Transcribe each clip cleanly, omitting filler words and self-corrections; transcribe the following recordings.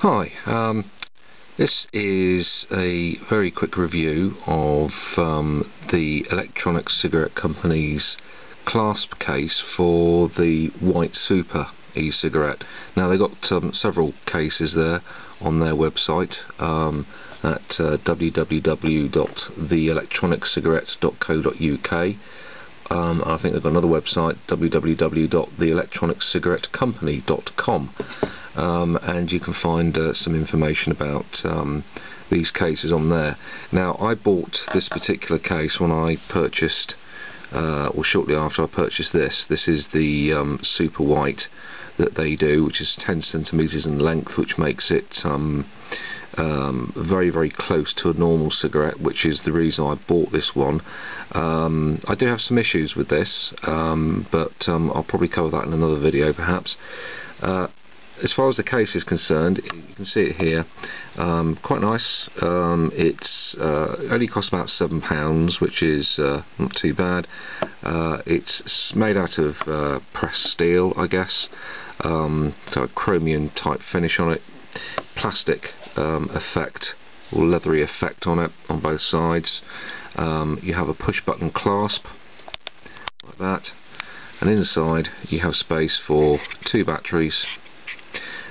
Hi, this is a very quick review of the electronic cigarette company's clasp case for the White Super E-cigarette. Now they've got several cases there on their website at www.theelectroniccigarettes.co.uk. I think they've got another website, www.theelectroniccigarettecompany.com, and you can find some information about these cases on there. Now, I bought this particular case when I purchased, or shortly after I purchased this. This is the Super White that they do, which is 10 centimeters in length, which makes it very, very close to a normal cigarette, which is the reason I bought this one. I do have some issues with this, but I'll probably cover that in another video perhaps. As far as the case is concerned, you can see it here, quite nice. It's only cost about £7, which is not too bad. It's made out of pressed steel, I guess, so a chromium type finish on it, plastic effect or leathery effect on it on both sides. You have a push button clasp like that, and inside you have space for 2 batteries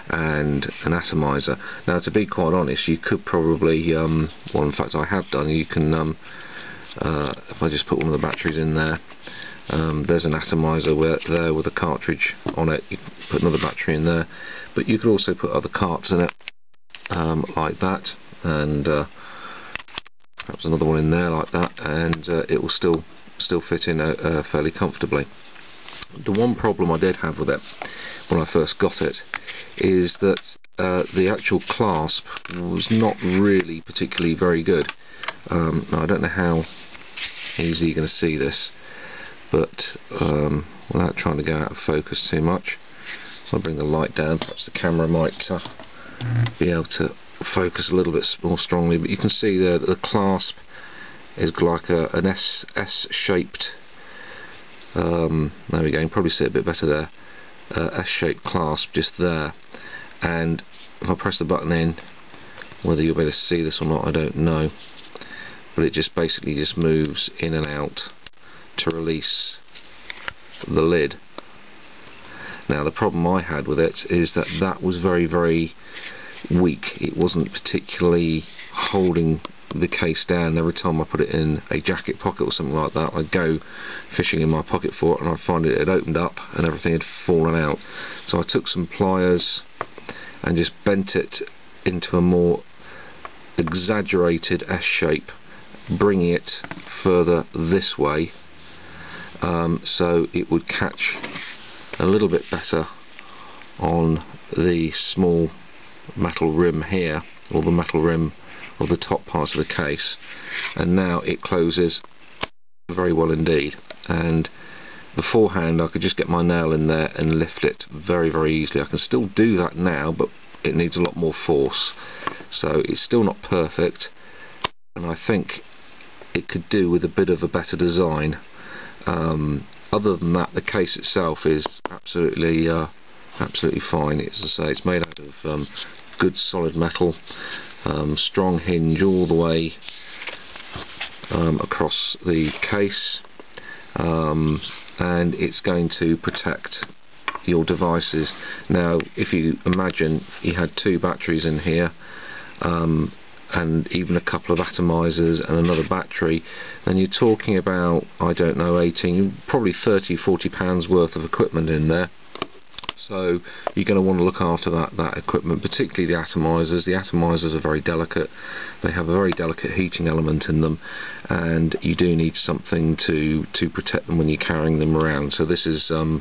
and an atomizer. Now, to be quite honest, you could probably, well, in fact I have done, you can, if I just put one of the batteries in there, there's an atomizer there with a cartridge on it. You can put another battery in there, but you could also put other carts in it, like that, and perhaps another one in there like that, and it will still fit in fairly comfortably. The one problem I did have with it when I first got it is that the actual clasp was not really particularly very good. Now, I don't know how easy you're going to see this, but without trying to go out of focus too much, I'll bring the light down. Perhaps the camera might be able to focus a little bit more strongly, but you can see there that the clasp is like an S-shaped, there we go, you can probably see it a bit better there, S-shaped clasp just there, and if I press the button in, whether you'll be able to see this or not I don't know, but it just basically just moves in and out to release the lid. Now, the problem I had with it is that that was very, very weak. It wasn't particularly holding the case down. Every time I put it in a jacket pocket or something like that, I'd go fishing in my pocket for it and I'd find it had opened up and everything had fallen out. So I took some pliers and just bent it into a more exaggerated S shape, bringing it further this way, so it would catch a little bit better on the small metal rim here, or the metal rim of the top part of the case, and now it closes very well indeed. And beforehand I could just get my nail in there and lift it very, very easily. I can still do that now, but it needs a lot more force, so it's still not perfect, and I think it could do with a bit of a better design. Other than that, the case itself is absolutely fine. As I say, it's made out of good solid metal, strong hinge all the way across the case, and it's going to protect your devices. Now, if you imagine you had 2 batteries in here, and even a couple of atomizers and another battery, then you're talking about, I don't know, 18, probably 30, 40 pounds worth of equipment in there. So you're going to want to look after that equipment, particularly the atomizers. The atomizers are very delicate. They have a very delicate heating element in them, and you do need something to protect them when you're carrying them around. So this is a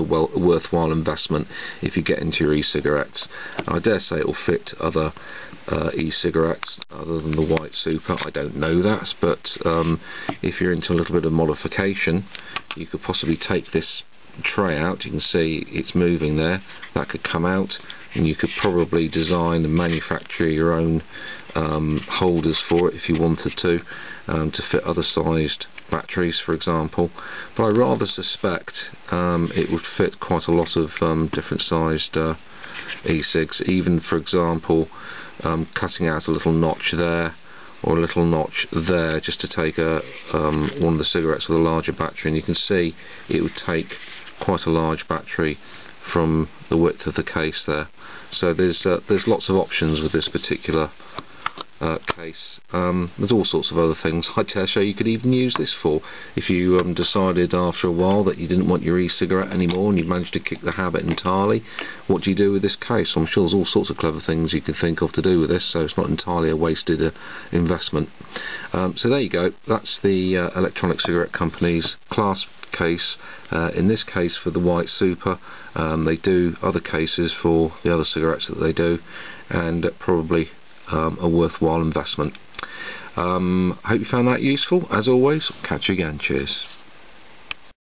worthwhile investment if you get into your e-cigarettes. I dare say it will fit other e-cigarettes other than the White Super. I don't know that, but if you're into a little bit of modification, you could possibly take this tray out. You can see it's moving there. That could come out, and you could probably design and manufacture your own holders for it if you wanted to fit other sized batteries, for example. But I rather suspect it would fit quite a lot of different sized E-cigs, even for example cutting out a little notch there or a little notch there, just to take one of the cigarettes with a larger battery, and you can see it would take quite a large battery from the width of the case there. So there's lots of options with this particular case. There's all sorts of other things I dare say you could even use this for. If you decided after a while that you didn't want your e-cigarette anymore and you managed to kick the habit entirely, what do you do with this case? I'm sure there's all sorts of clever things you can think of to do with this, so it's not entirely a wasted investment. So there you go, that's the Electronic Cigarette Company's Clasp Case, in this case for the White Super. They do other cases for the other cigarettes that they do, and probably a worthwhile investment. Hope you found that useful. As always, catch you again. Cheers.